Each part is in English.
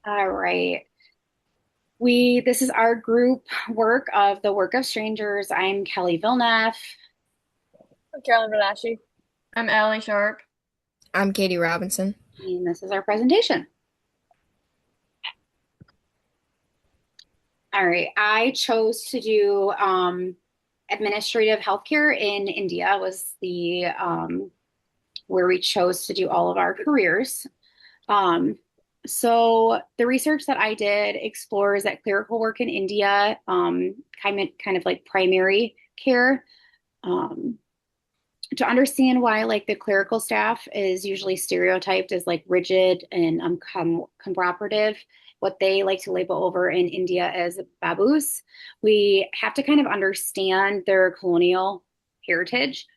All right. This is our group work of the Work of Strangers. I'm Kelly Villeneuve, Carolyn Bernacchi. I'm Allie Sharp. I'm Katie Robinson. and this is our presentation. All right. I chose to do administrative healthcare in India was the where we chose to do all of our careers. Um, so the research that I did explores that clerical work in India, kind of like primary care. Um, to understand why like the clerical staff is usually stereotyped as like rigid and cooperative, what they like to label over in India as babus, we have to kind of understand their colonial heritage.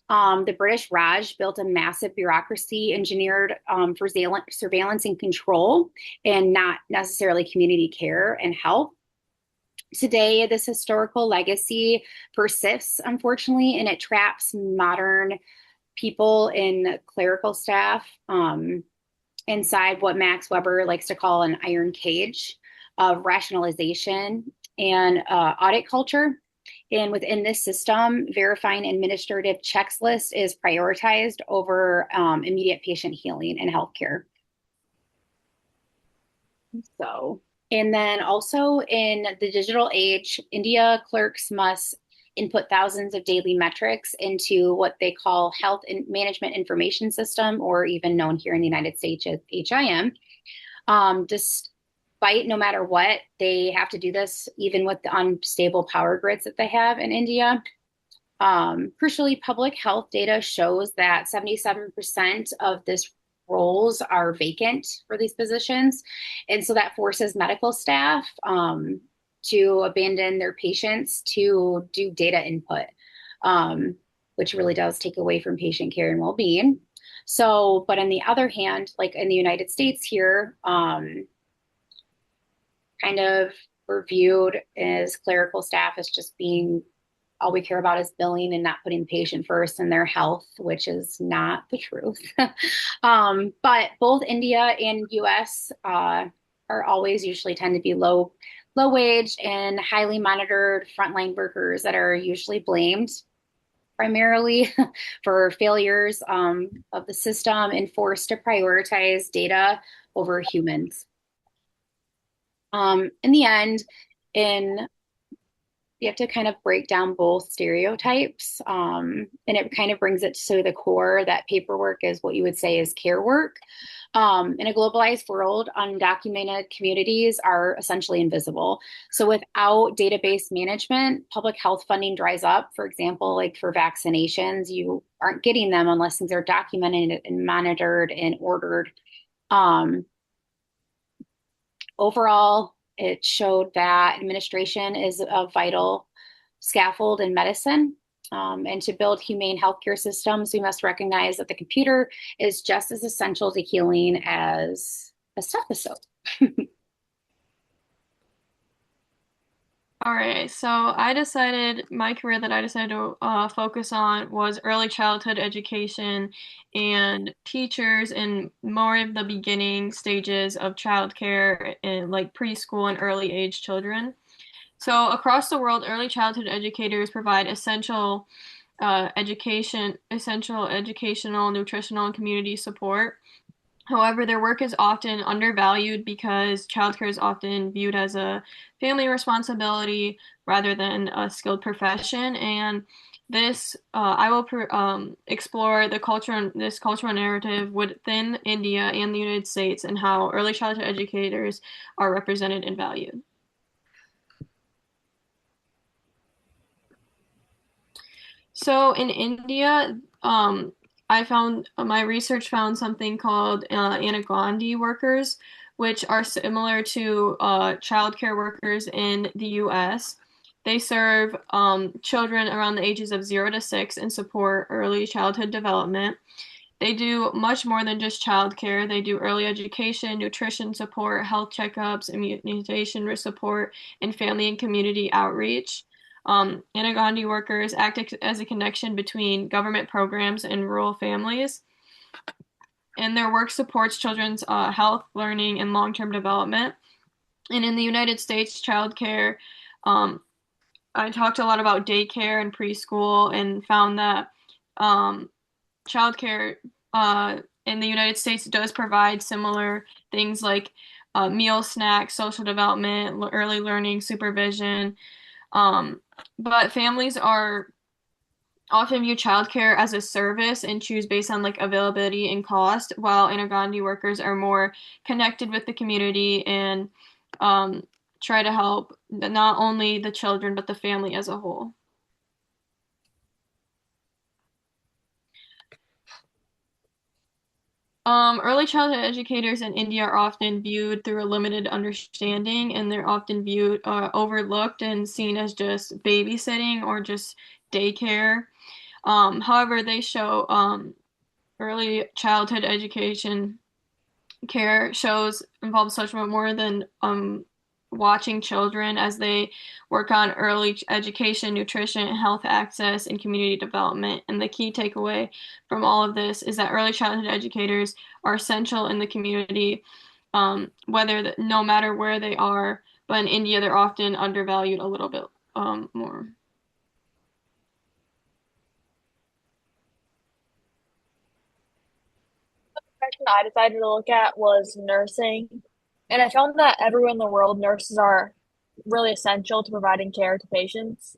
The British Raj built a massive bureaucracy engineered for surveillance and control and not necessarily community care and health. Today, this historical legacy persists, unfortunately, and it traps modern people in clerical staff inside what Max Weber likes to call an iron cage of rationalization and audit culture. And within this system, verifying administrative checklist is prioritized over immediate patient healing and healthcare. So, and then also in the digital age, India clerks must input thousands of daily metrics into what they call Health Management Information System, or even known here in the United States as HIM. Despite no matter what, they have to do this even with the unstable power grids that they have in India. Crucially, public health data shows that 77% of this roles are vacant for these positions. And so that forces medical staff to abandon their patients to do data input, um, which really does take away from patient care and well-being. So, but on the other hand, like in the United States here, kind of we're viewed as clerical staff as just being all we care about is billing and not putting the patient first and their health, which is not the truth. But both India and US are always usually tend to be low wage and highly monitored frontline workers that are usually blamed primarily for failures of the system and forced to prioritize data over humans. In the end, in you have to kind of break down both stereotypes. And it kind of brings it to the core that paperwork is what you would say is care work. In a globalized world, undocumented communities are essentially invisible. So without database management, public health funding dries up. For example, like for vaccinations, you aren't getting them unless things are documented and monitored and ordered. Um, Overall, it showed that administration is a vital scaffold in medicine. And to build humane healthcare systems, we must recognize that the computer is just as essential to healing as a stethoscope. All right, so I decided my career that I decided to focus on was early childhood education and teachers in more of the beginning stages of childcare and like preschool and early age children. So across the world, early childhood educators provide essential educational, nutritional, and community support. However, their work is often undervalued because childcare is often viewed as a family responsibility rather than a skilled profession. And I will explore this cultural narrative within India and the United States and how early childhood educators are represented and valued. So in India, I found my research found something called Anagandi workers, which are similar to childcare workers in the U.S. They serve children around the ages of 0 to 6 and support early childhood development. They do much more than just childcare. They do early education, nutrition support, health checkups, immunization support, and family and community outreach. Anagandi workers act as a connection between government programs and rural families. and their work supports children's health, learning, and long-term development. And in the United States, childcare, um, I talked a lot about daycare and preschool and found that um, childcare in the United States does provide similar things like meal snacks, social development, early learning, supervision. Um, but families are often view childcare as a service and choose based on like availability and cost, while Inagandi workers are more connected with the community and um, try to help not only the children but the family as a whole. Early childhood educators in India are often viewed through a limited understanding, and they're often viewed overlooked and seen as just babysitting or just daycare. However, they show early childhood education care shows involve so much more than watching children as they work on early education, nutrition, health access, and community development. And the key takeaway from all of this is that early childhood educators are essential in the community, no matter where they are. But in India, they're often undervalued a little bit more. Section I decided to look at was nursing, and I found that everywhere in the world, nurses are really essential to providing care to patients.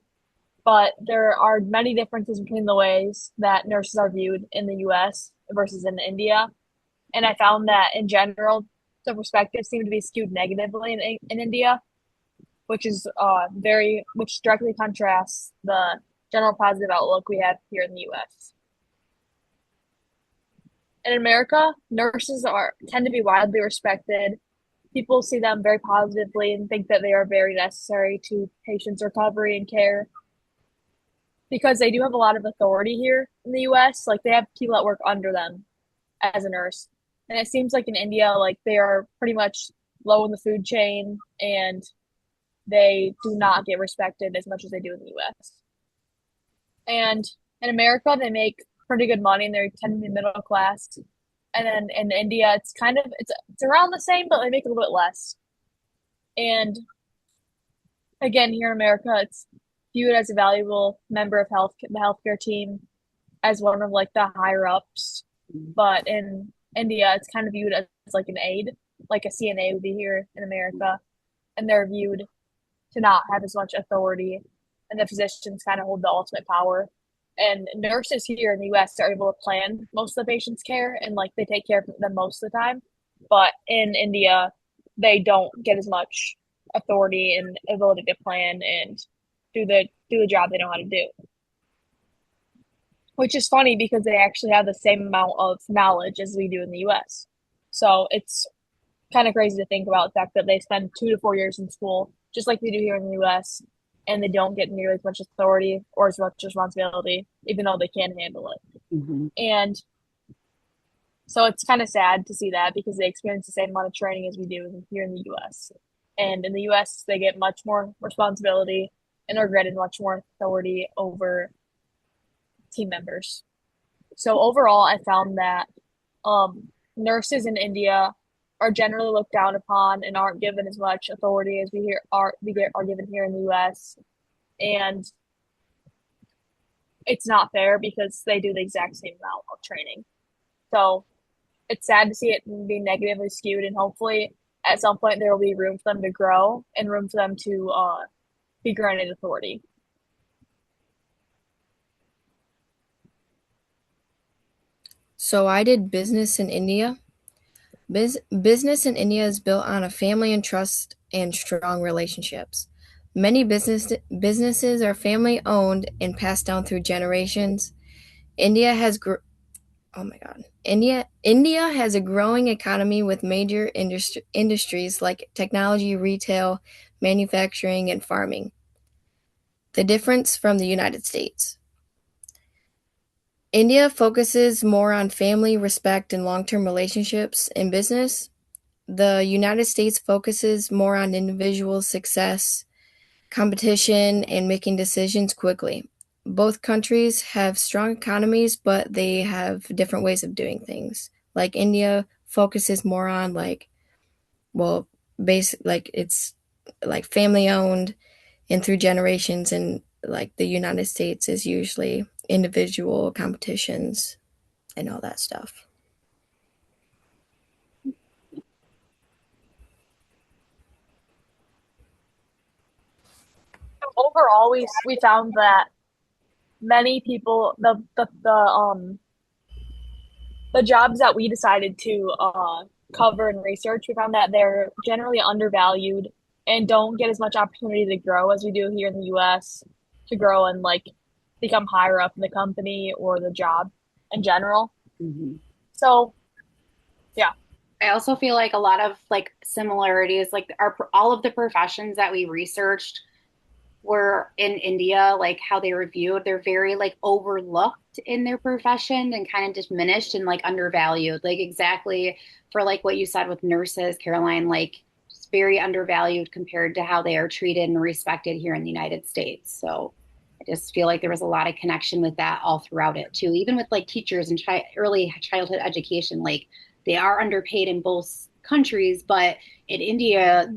But there are many differences between the ways that nurses are viewed in the US versus in India. And I found that in general, the perspectives seem to be skewed negatively in India, which is which directly contrasts the general positive outlook we have here in the US. In America, nurses are tend to be widely respected. People see them very positively and think that they are very necessary to patients' recovery and care because they do have a lot of authority here in the US. Like they have people that work under them as a nurse. And it seems like in India, like they are pretty much low in the food chain and they do not get respected as much as they do in the US. And in America, they make pretty good money and they tend to be middle class. And then in India, it's around the same, but they make a little bit less. And again, here in America, it's viewed as a valuable member of the healthcare team, as one of like the higher ups. But in India, it's kind of viewed as like an aide, like a CNA would be here in America, and they're viewed to not have as much authority, and the physicians kind of hold the ultimate power. And nurses here in the US are able to plan most of the patient's care and like they take care of them most of the time. But in India, they don't get as much authority and ability to plan and do the job they know how to do. Which is funny because they actually have the same amount of knowledge as we do in the US. So it's kind of crazy to think about the fact that they spend 2 to 4 years in school, just like we do here in the US, and they don't get nearly as much authority or as much responsibility, even though they can handle it. Mm-hmm. And so it's kind of sad to see that because they experience the same amount of training as we do here in the US. And in the US, they get much more responsibility and are granted much more authority over team members. So overall, I found that nurses in India are generally looked down upon and aren't given as much authority as are given here in the US. And it's not fair because they do the exact same amount of training. So it's sad to see it being negatively skewed, and hopefully at some point there will be room for them to grow and room for them to be granted authority. So I did business in India. Business in India is built on a family and trust and strong relationships. Many businesses are family owned and passed down through generations. India has oh my god. India has a growing economy with major industries like technology, retail, manufacturing, and farming. The difference from the United States. India focuses more on family, respect, and long-term relationships in business. The United States focuses more on individual success, competition, and making decisions quickly. Both countries have strong economies, but they have different ways of doing things. Like India focuses more on well, basic like it's like family owned and through generations, and like the United States is usually individual competitions and all that stuff. Overall, we found that many people the jobs that we decided to cover and research, we found that they're generally undervalued and don't get as much opportunity to grow as we do here in the U.S. to grow and like become higher up in the company or the job in general. Mhm. So yeah, I also feel like a lot of like similarities, like all of the professions that we researched were in India, like how they were viewed. They're very like overlooked in their profession and kind of diminished and like undervalued. Like exactly for like what you said with nurses, Caroline, like just very undervalued compared to how they are treated and respected here in the United States. So I just feel like there was a lot of connection with that all throughout it too. Even with like teachers and early childhood education, like they are underpaid in both countries, but in India,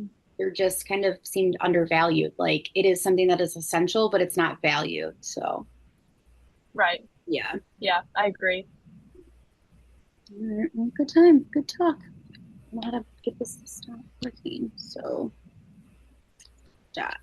they're just kind of seemed undervalued. Like it is something that is essential, but it's not valued. So right. yeah. Yeah, I agree. All right, well, good time. Good talk. I know how to get this to stop working. So, dot.